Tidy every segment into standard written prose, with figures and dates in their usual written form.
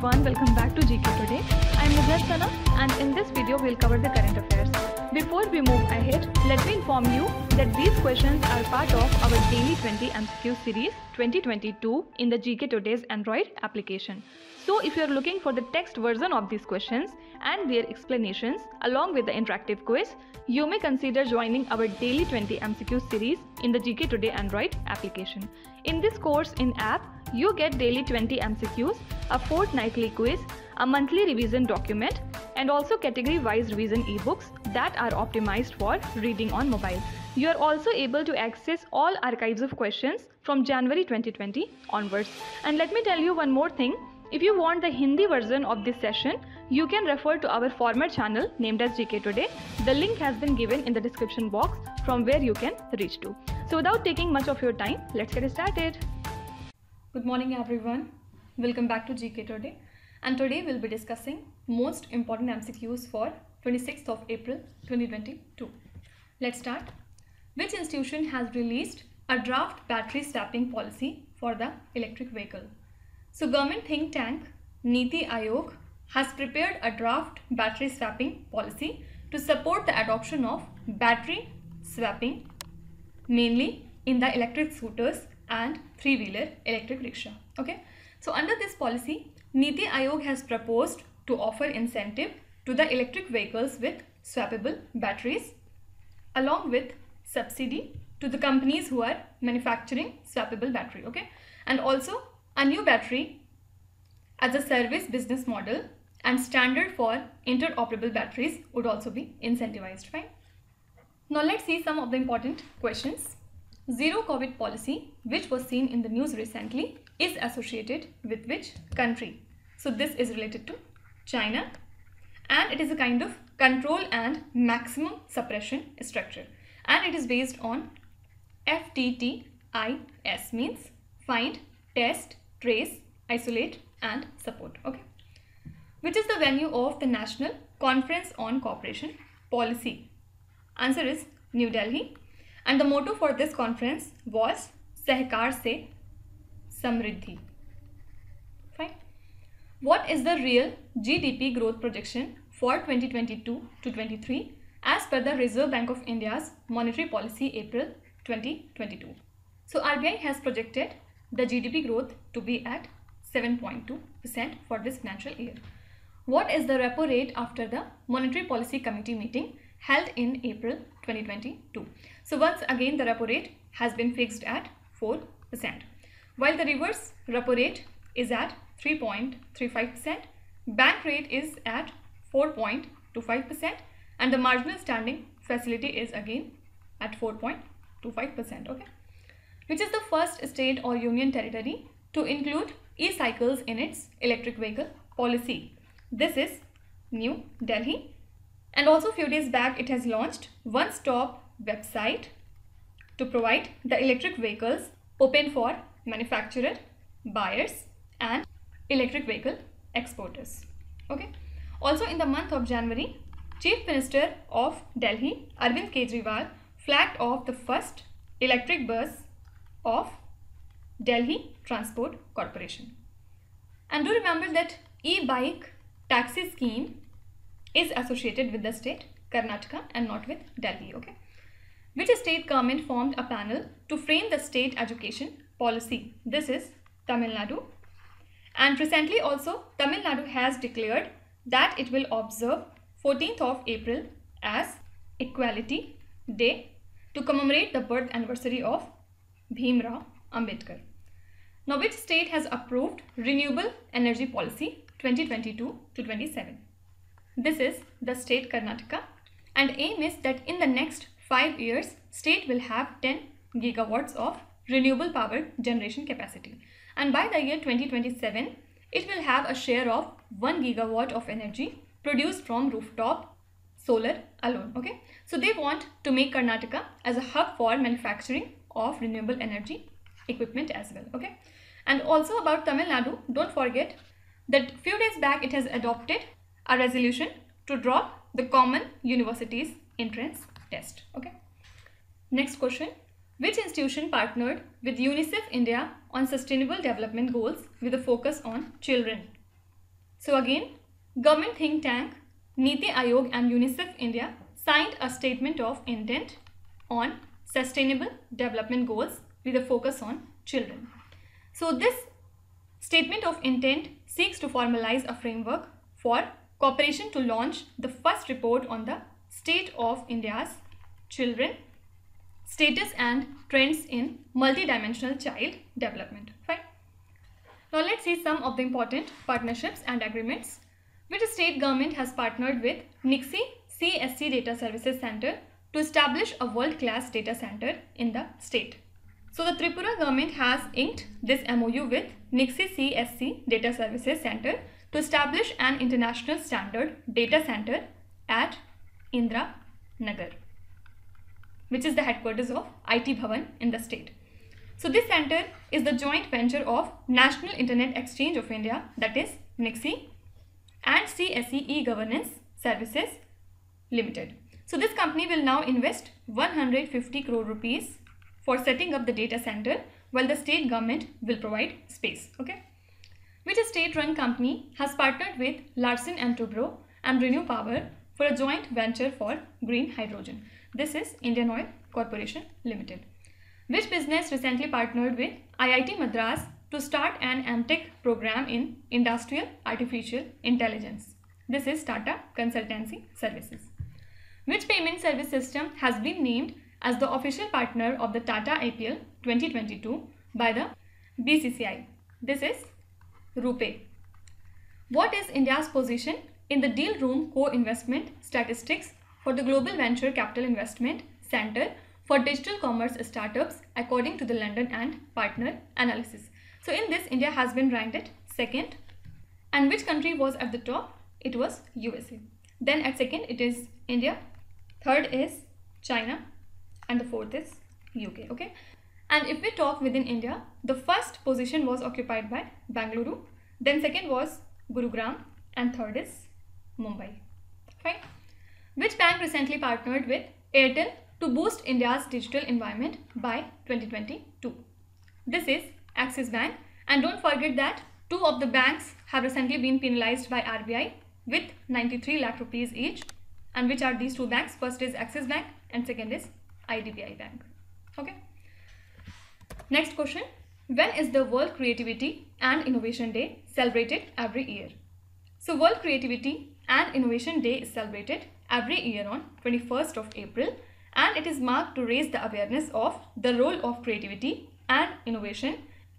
everyone, welcome back to GK Today. I am Sana and in this video we'll cover the current affairs. Before we move ahead, let me inform you that these questions are part of our daily 20 MCQ series 2022 in the GK Today's Android application. So if you are looking for the text version of these questions and their explanations along with the interactive quiz, you may consider joining our daily 20 MCQ series in the GK Today Android application. In this course in app, you get daily 20 MCQs, a fortnightly quiz, a monthly revision document, and also category-wise revision e-books that are optimized for reading on mobile. You are also able to access all archives of questions from January 2020 onwards. And let me tell you one more thing. If you want the Hindi version of this session, you can refer to our former channel named as GK Today. The link has been given in the description box from where you can reach to. So without taking much of your time, let's get started. Good morning everyone. Welcome back to GK Today. And today we'll be discussing most important MCQs for 26th of April 2022. Let's start. Which institution has released a draft battery swapping policy for the electric vehicle? So government think tank Niti Aayog has prepared a draft battery swapping policy to support the adoption of battery swapping mainly in the electric scooters and three-wheeler electric rickshaw. Okay, so under this policy, Niti Aayog has proposed to offer incentive to the electric vehicles with swappable batteries along with subsidy to the companies who are manufacturing swappable battery. Okay, and also a new battery as a service business model and standard for interoperable batteries would also be incentivized. Fine. Now let's see some of the important questions. Zero COVID policy, which was seen in the news recently, is associated with which country? So this is related to China, and it is a kind of control and maximum suppression structure, and it is based on FTTIS, means find, test, trace, isolate and support. Okay, which is the venue of the National Conference on Cooperation Policy? Answer is New Delhi, and the motto for this conference was Sahkar se Samriddhi. Fine. What is the real GDP growth projection for 2022 to 23 as per the Reserve Bank of India's Monetary Policy April 2022? So RBI has projected the GDP growth to be at 7.2% for this financial year. What is the repo rate after the Monetary Policy Committee meeting held in April 2022? So once again the repo rate has been fixed at 4%, while the reverse repo rate is at 3.35%, bank rate is at 4.25%, and the marginal standing facility is again at 4.25%. Okay, which is the first state or union territory to include e-cycles in its electric vehicle policy? This is New Delhi, and also few days back it has launched one-stop website to provide the electric vehicles open for manufacturer, buyers and electric vehicle exporters. Okay, also in the month of January, Chief Minister of Delhi Arvind Kejriwal flagged off the first electric bus of Delhi Transport Corporation. And do remember that e-bike taxi scheme is associated with the state Karnataka and not with Delhi. Okay, which state government formed a panel to frame the state education policy? This is Tamil Nadu, and recently also Tamil Nadu has declared that it will observe 14th of April as Equality Day to commemorate the birth anniversary of Bhimrao Ambedkar. Now which state has approved Renewable Energy Policy 2022 to 27? This is the state Karnataka, and aim is that in the next 5 years state will have 10 gigawatts of renewable power generation capacity, and by the year 2027 it will have a share of 1 gigawatt of energy produced from rooftop solar alone. Okay, so they want to make Karnataka as a hub for manufacturing of renewable energy equipment as well. Okay, and also about Tamil Nadu, don't forget that few days back it has adopted a resolution to drop the common universities entrance test. Okay, next question. Which institution partnered with UNICEF India on sustainable development goals with a focus on children? So again, government think tank, Niti Aayog and UNICEF India signed a statement of intent on sustainable development goals with a focus on children. So this statement of intent seeks to formalize a framework for cooperation to launch the first report on the state of India's children status and trends in multidimensional child development. Fine. Now let's see some of the important partnerships and agreements which state government has partnered with NIXI CSC Data Services Center to establish a world-class data center in the state. So the Tripura government has inked this MOU with NIXI CSC Data Services Center to establish an international standard data center at Indra Nagar, which is the headquarters of IT Bhavan in the state. So this center is the joint venture of National Internet Exchange of India, that is NIXI, and CSE E-Governance Services Limited. So this company will now invest 150 crore rupees for setting up the data center, while the state government will provide space. Okay, which state-run company has partnered with Larsen & Toubro and Renew Power for a joint venture for green hydrogen. This is Indian Oil Corporation Limited. Which business recently partnered with IIT Madras to start an MTech program in Industrial Artificial Intelligence. This is Tata Consultancy Services. Which payment service system has been named as the official partner of the Tata IPL 2022 by the BCCI? This is RuPay. What is India's position in the deal room co-investment statistics for the Global Venture Capital Investment Center for Digital Commerce Startups according to the London and Partner analysis? So in this, India has been ranked at second. And which country was at the top? It was USA. Then at second it is India, third is China, and the fourth is UK. Okay, and if we talk within India, the first position was occupied by Bangalore, then second was Gurugram, and third is Mumbai. Fine. Which bank recently partnered with Airtel to boost India's digital environment by 2022? This is Axis Bank, and don't forget that two of the banks have recently been penalized by RBI with 93 lakh rupees each. And which are these two banks? First is Axis Bank and second is IDBI Bank. Okay. Next question. When is the World Creativity and Innovation Day celebrated every year? So World Creativity and Innovation Day is celebrated every year on 21st of April, and it is marked to raise the awareness of the role of creativity and innovation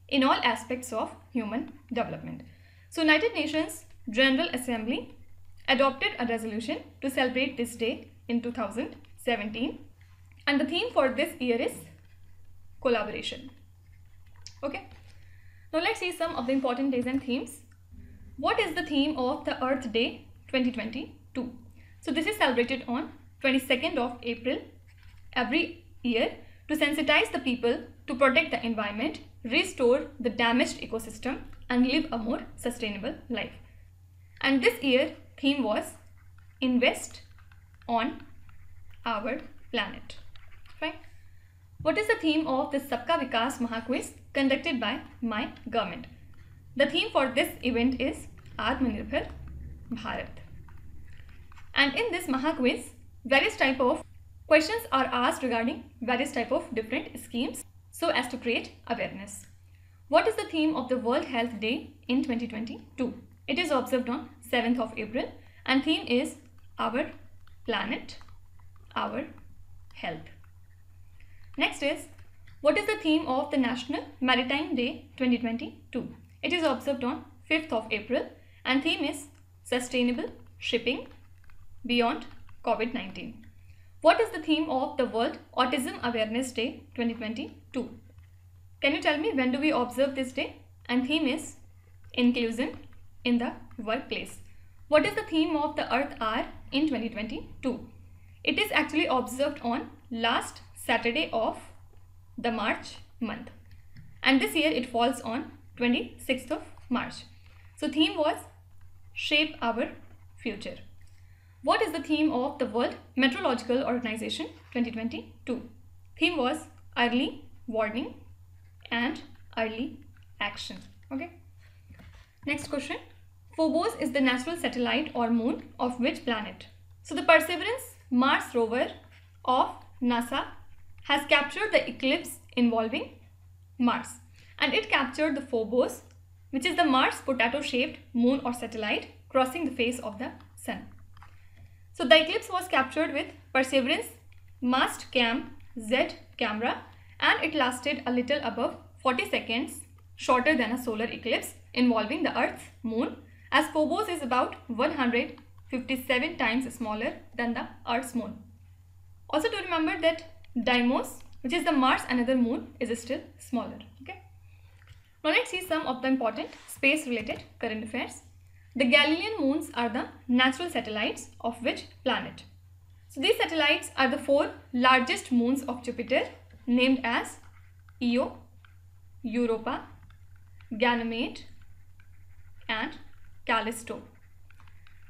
in all aspects of human development. So United Nations General Assembly adopted a resolution to celebrate this day in 2017, and the theme for this year is collaboration. Okay, now let's see some of the important days and themes. What is the theme of the Earth Day 2022? So this is celebrated on 22nd of April every year to sensitize the people to protect the environment, restore the damaged ecosystem, and live a more sustainable life. And this year theme was Invest on Our Planet. Right? What is the theme of the Sabka Vikas Mahaquiz conducted by my government? The theme for this event is Atmanirbhar Bharat. And in this Mahaquiz, various type of questions are asked regarding various type of different schemes so as to create awareness. What is the theme of the World Health Day in 2022? It is observed on 7th of April, and theme is Our Planet, Our Health. Next is, what is the theme of the National Maritime Day 2022? It is observed on 5th of April, and theme is Sustainable Shipping Beyond COVID-19. What is the theme of the World Autism Awareness Day 2022? Can you tell me when do we observe this day? And theme is Inclusion in the Workplace. What is the theme of the Earth Hour in 2022? It is actually observed on last Saturday of the March month, and this year it falls on 26th of March. So theme was Shape Our Future. What is the theme of the World Meteorological Organization 2022? Theme was Early Warning and Early Action. Okay. Next question. Phobos is the natural satellite or moon of which planet? So the Perseverance Mars rover of NASA has captured the eclipse involving Mars, and it captured the Phobos, which is the Mars potato-shaped moon or satellite crossing the face of the sun. So the eclipse was captured with Perseverance Mast Cam Z camera, and it lasted a little above 40 seconds, shorter than a solar eclipse involving the Earth's moon, as Phobos is about 157 times smaller than the Earth's moon. Also to remember that Deimos, which is the Mars another moon, is still smaller. Okay. Now let's see some of the important space related current affairs. The Galilean moons are the natural satellites of which planet? So these satellites are the 4 largest moons of Jupiter, named as Io, Europa, Ganymede and Callisto.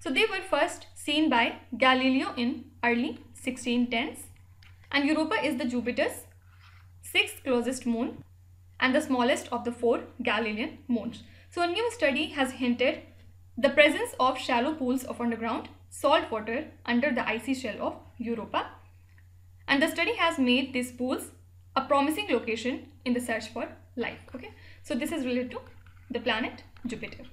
So they were first seen by Galileo in early 1610s, and Europa is the Jupiter's 6th closest moon and the smallest of the 4 Galilean moons. So a new study has hinted the presence of shallow pools of underground salt water under the icy shell of Europa, and the study has made these pools a promising location in the search for life. Okay, so this is related to the planet Jupiter.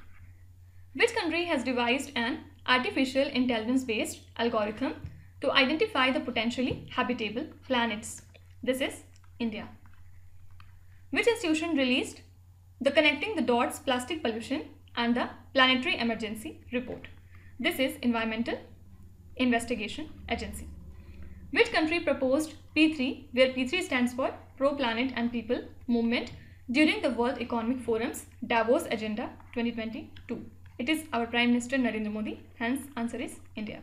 Which country has devised an artificial intelligence based algorithm to identify the potentially habitable planets? This is India. Which institution released the Connecting the Dots Plastic Pollution and the Planetary Emergency Report? This is Environmental Investigation Agency. Which country proposed P3, where P3 stands for Pro Planet and People movement, during the World Economic Forum's Davos Agenda 2022? It is our Prime Minister Narendra Modi, hence answer is India.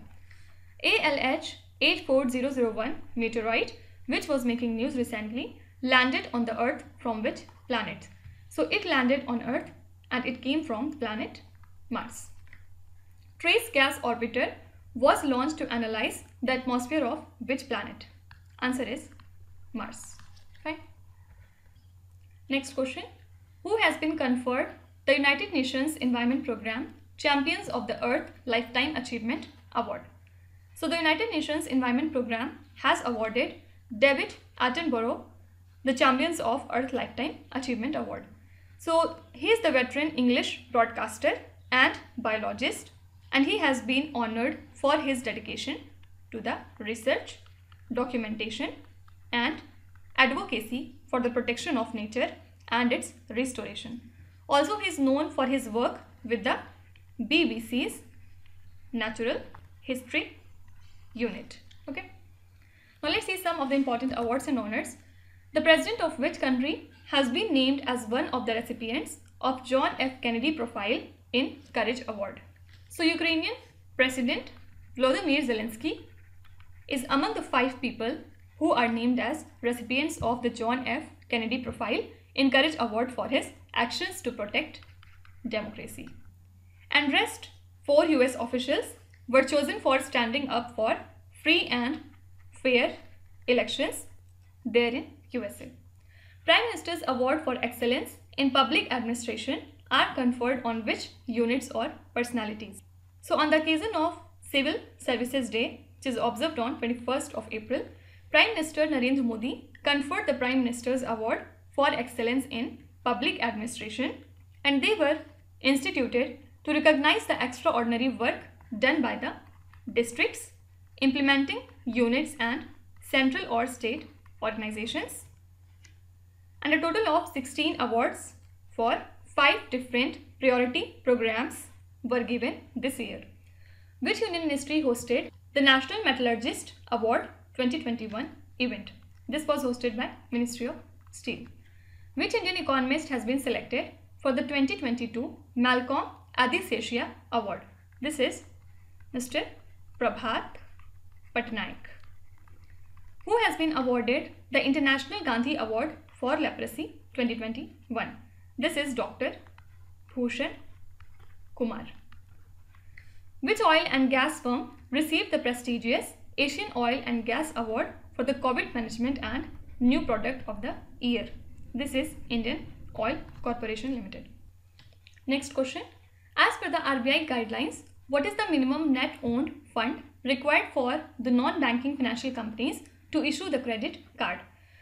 ALH 84001 meteorite, which was making news recently, landed on the Earth from which planet? So it landed on Earth and it came from planet Mars. Trace Gas Orbiter was launched to analyze the atmosphere of which planet? Answer is Mars. Fine. Next question. Who has been conferred the United Nations Environment Programme Champions of the Earth Lifetime Achievement Award? So the United Nations Environment Programme has awarded David Attenborough the Champions of Earth Lifetime Achievement Award. So he is the veteran English broadcaster and biologist, and he has been honored for his dedication to the research, documentation and advocacy for the protection of nature and its restoration. Also, he is known for his work with the BBC's Natural History Unit. Okay. Now let's see some of the important awards and honors. The president of which country has been named as one of the recipients of John F. Kennedy Profile in Courage Award? So Ukrainian President Volodymyr Zelensky is among the 5 people who are named as recipients of the John F. Kennedy Profile in Courage Award for his actions to protect democracy. And rest 4 US officials were chosen for standing up for free and fair elections there in USA. Prime Minister's Award for Excellence in Public Administration are conferred on which units or personalities? So on the occasion of Civil Services Day, which is observed on 21st of April, Prime Minister Narendra Modi conferred the Prime Minister's Award for Excellence in Public Administration, and they were instituted to recognize the extraordinary work done by the districts, implementing units and central or state organizations. And a total of 16 awards for 5 different priority programs were given this year. Which Union Ministry hosted the National Metallurgist Award 2021 event? This was hosted by Ministry of Steel. Which Indian economist has been selected for the 2022 Malcolm Adiseshiya Award? This is Mr. Prabhat Patnaik. Who has been awarded the International Gandhi Award for Leprosy 2021? This is Dr. Bhushan Kumar. Which oil and gas firm received the prestigious Asian Oil and Gas Award for the COVID Management and New Product of the Year? This is Indian Oil Corporation Limited. Next question. As per the RBI guidelines, what is the minimum net owned fund required for the non-banking financial companies to issue the credit card?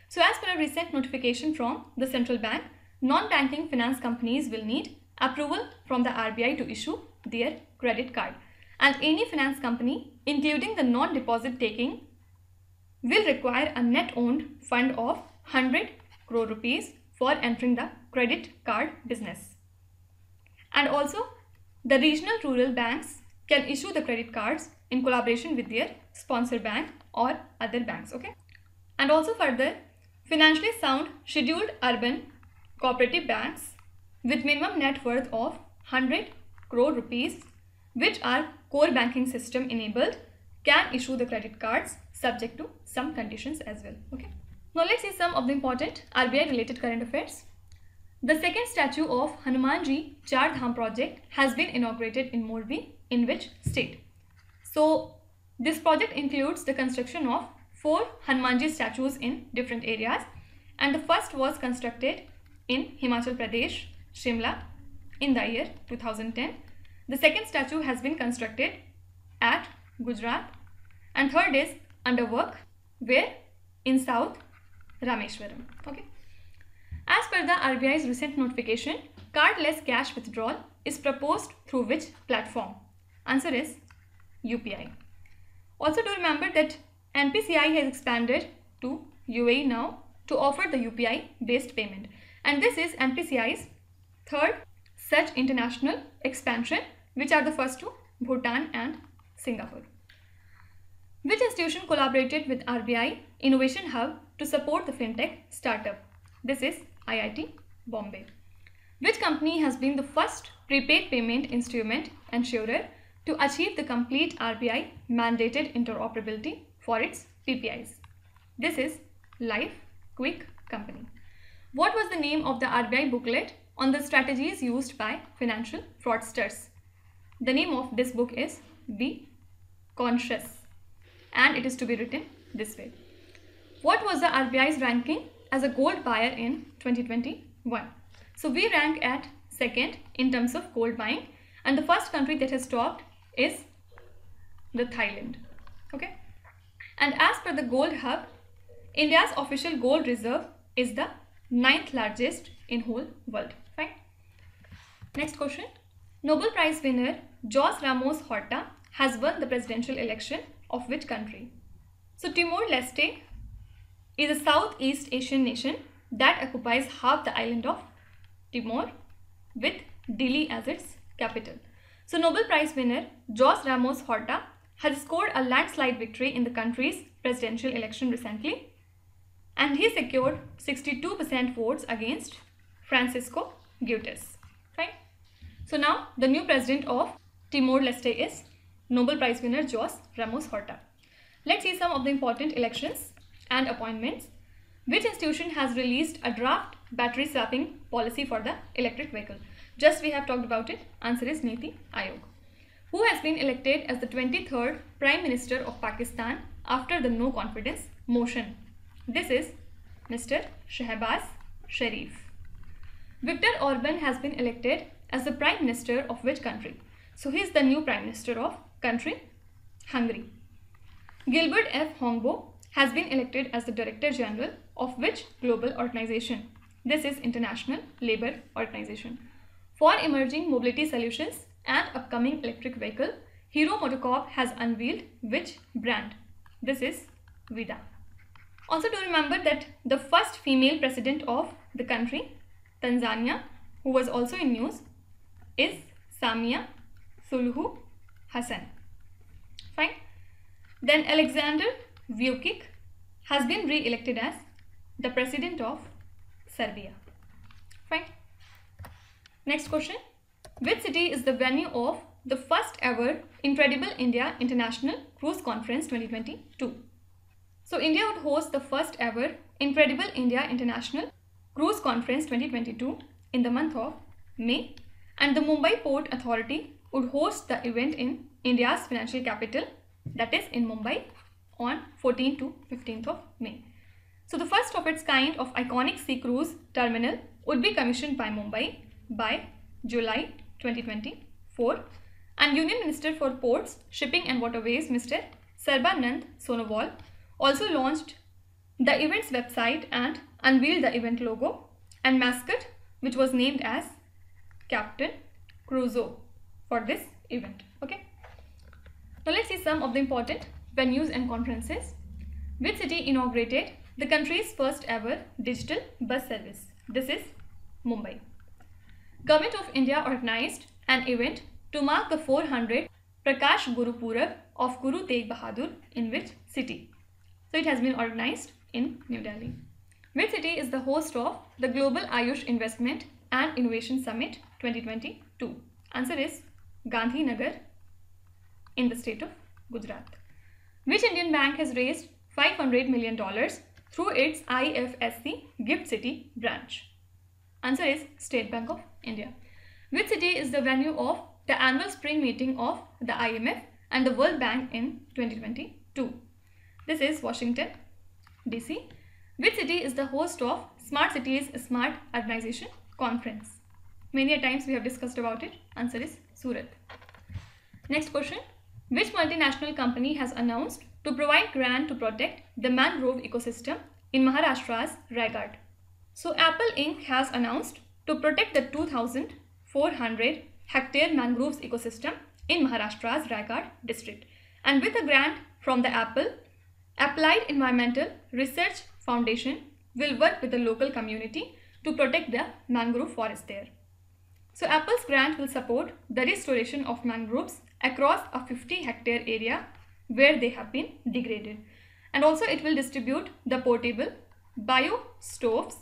So as per a recent notification from the central bank, non-banking finance companies will need approval from the RBI to issue their credit card, and any finance company, including the non-deposit taking, will require a net owned fund of 100 crore rupees for entering the credit card business. And also, the regional rural banks can issue the credit cards in collaboration with their sponsor bank or other banks. Okay. And also further, financially sound scheduled urban cooperative banks with minimum net worth of 100 crore rupees, which are core banking system enabled, can issue the credit cards subject to some conditions as well. Okay. Now let's see some of the important RBI related current affairs. The second statue of Hanumanji Char Dham project has been inaugurated in Morbi, in which state? So this project includes the construction of 4 Hanumanji statues in different areas, and the first was constructed in Himachal Pradesh, Shimla, in the year 2010. The second statue has been constructed at Gujarat, and third is under work where in South Rameshwaram. Okay. As per the RBI's recent notification, cardless cash withdrawal is proposed through which platform? Answer is UPI. Also do remember that NPCI has expanded to UAE now to offer the UPI based payment, and this is NPCI's third such international expansion, which are the first two, Bhutan and Singapore. Which institution collaborated with RBI Innovation Hub to support the fintech startup? This is IIT Bombay. Which company has been the first prepaid payment instrument insurer to achieve the complete RBI mandated interoperability for its PPIs? This is Life Quick Company. What was the name of the RBI booklet on the strategies used by financial fraudsters? The name of this book is Be Conscious, and it is to be written this way. What was the RBI's ranking as a gold buyer in 2021? So we rank at second in terms of gold buying, and the first country that has topped is the Thailand. Okay. And as per the Gold Hub, India's official gold reserve is the 9th largest in whole world. Fine. Next question. Nobel Prize winner Jose Ramos Horta has won the presidential election of which country? So Timor-Leste is a Southeast Asian nation that occupies half the island of Timor with Dili as its capital. So Nobel Prize winner Jose Ramos Horta has scored a landslide victory in the country's presidential election recently, and he secured 62% votes against Francisco Guterres. Fine. So now the new president of Timor-Leste is Nobel Prize winner Jose Ramos Horta. Let's see some of the important elections and appointments. Which institution has released a draft battery swapping policy for the electric vehicle? Just we have talked about it. Answer is Niti Aayog. Who has been elected as the 23rd Prime Minister of Pakistan after the no confidence motion? This is Mr. Shehbaz Sharif. Viktor Orban has been elected as the Prime Minister of which country? So he is the new Prime Minister of country Hungary. Gilbert F. Hongbo has been elected as the Director General of which global organization? This is International Labour Organization. For emerging mobility solutions and upcoming electric vehicle, Hero MotoCorp has unveiled which brand? This is Vida. Also do remember that the first female president of the country, Tanzania, who was also in news, is Samia Suluhu Hassan. Fine. Then Alexander Vučić has been re-elected as the president of Serbia. Fine. Next question. Which city is the venue of the first ever Incredible India International Cruise Conference 2022? So India would host the first ever Incredible India International Cruise Conference 2022 in the month of May, and the Mumbai Port Authority would host the event in India's financial capital, that is in Mumbai, on 14th to 15th of May. So the first of its kind of iconic sea cruise terminal would be commissioned by Mumbai by July 2024. 2004. And Union Minister for Ports, Shipping and Waterways, Mr. Sarbanand Sonowal, also launched the event's website and unveiled the event logo and mascot, which was named as Captain Crusoe for this event. Okay. Now let's see some of the important venues and conferences. Which city inaugurated the country's first ever digital bus service? This is Mumbai. Government of India organized an event to mark the 400th Prakash Guru Purab of Guru Tegh Bahadur in which city? So it has been organized in New Delhi. Which city is the host of the Global Ayush Investment and Innovation Summit 2022? Answer is Gandhinagar in the state of Gujarat. Which Indian bank has raised $500 million through its IFSC Gift City branch? Answer is State Bank of India. Which city is the venue of the annual spring meeting of the IMF and the World Bank in 2022? This is Washington, DC. Which city is the host of Smart Cities Smart Urbanization Conference? Many a times we have discussed about it. Answer is Surat. Next question. Which multinational company has announced to provide grant to protect the mangrove ecosystem in Maharashtra's Raigad? So Apple Inc. has announced to protect the 2,400 hectare mangroves ecosystem in Maharashtra's Raigad district. And with a grant from the Applied Environmental Research Foundation will work with the local community to protect the mangrove forest there. So Apple's grant will support the restoration of mangroves across a 50-hectare area where they have been degraded. And also it will distribute the portable bio stoves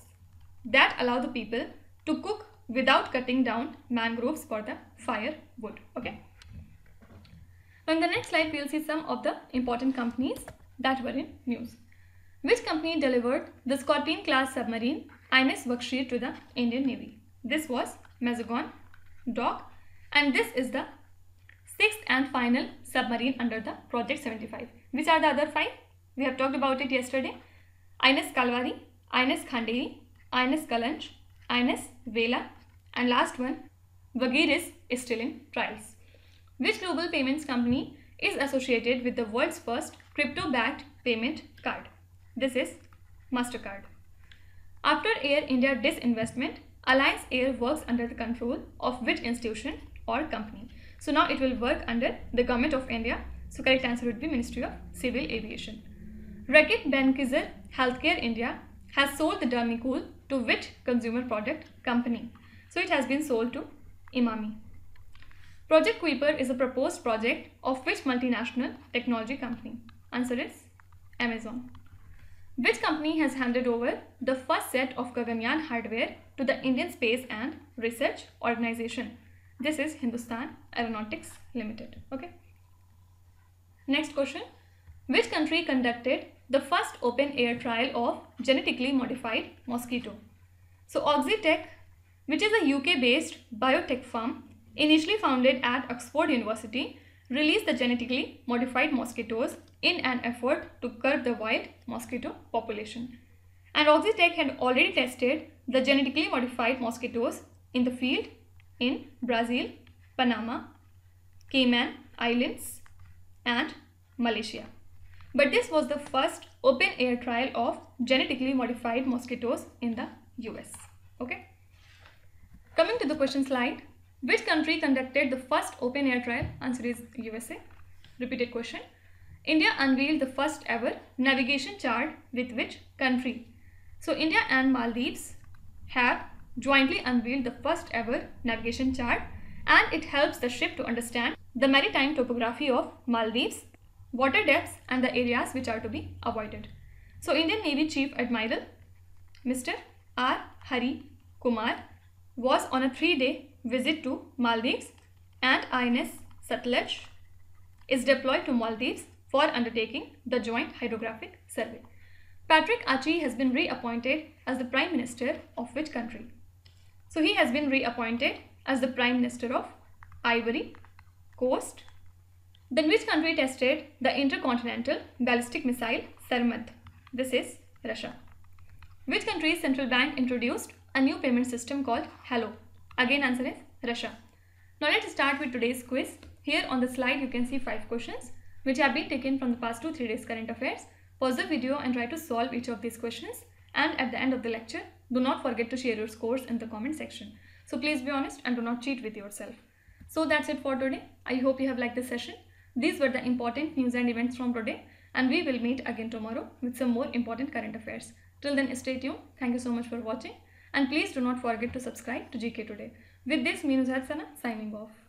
that allow the people to cook without cutting down mangroves for the firewood. Okay. Now in the next slide we will see some of the important companies that were in news. Which company delivered the Scorpion class submarine INS Vakshir to the Indian Navy? This was Mazagon Dock, and this is the 6th and final submarine under the Project 75. Which are the other 5? We have talked about it yesterday. INS Kalvari, INS Khanderi, INS Kalanch, INS Vela, and last one, Vagiris, is still in trials. Which global payments company is associated with the world's first crypto-backed payment card? This is MasterCard. After Air India disinvestment, Alliance Air works under the control of which institution or company? So now it will work under the Government of India. So correct answer would be Ministry of Civil Aviation. Reckitt Benckiser Healthcare India has sold the Dermicool to which consumer product company? So it has been sold to Imami. Project Kuiper is a proposed project of which multinational technology company? Answer is Amazon. Which company has handed over the first set of Gaganyaan hardware to the Indian Space and Research Organization? This is Hindustan Aeronautics Limited. Okay. Next question. Which country conducted the first open air trial of genetically modified mosquito? So Oxitec, which is a UK-based biotech firm initially founded at Oxford University, released the genetically modified mosquitoes in an effort to curb the wild mosquito population. And Oxitec had already tested the genetically modified mosquitoes in the field in Brazil, Panama, Cayman Islands, and Malaysia. But this was the first open air trial of genetically modified mosquitoes in the US. Okay. Coming to the question slide. Which country conducted the first open air trial? Answer is USA. Repeated question. India unveiled the first ever navigation chart with which country? So India and Maldives have jointly unveiled the first ever navigation chart, and it helps the ship to understand the maritime topography of Maldives, water depths, and the areas which are to be avoided. So Indian Navy Chief Admiral Mr. R. Hari Kumar was on a 3-day visit to Maldives, and INS Sutlej is deployed to Maldives for undertaking the joint hydrographic survey. Patrick Achi has been reappointed as the Prime Minister of which country? So he has been reappointed as the Prime Minister of Ivory Coast. Then which country tested the intercontinental ballistic missile Sarmat? This is Russia. Which country's central bank introduced a new payment system called Hello? Again answer is Russia. Now let's start with today's quiz. Here on the slide you can see 5 questions which have been taken from the past 2-3 days current affairs. Pause the video and try to solve each of these questions, and at the end of the lecture do not forget to share your scores in the comment section. So please be honest and do not cheat with yourself. So that's it for today. I hope you have liked this session. These were the important news and events from today, and we will meet again tomorrow with some more important current affairs. Till then, stay tuned. Thank you so much for watching, and please do not forget to subscribe to GK Today. With this, me Nuzhat Sana signing off.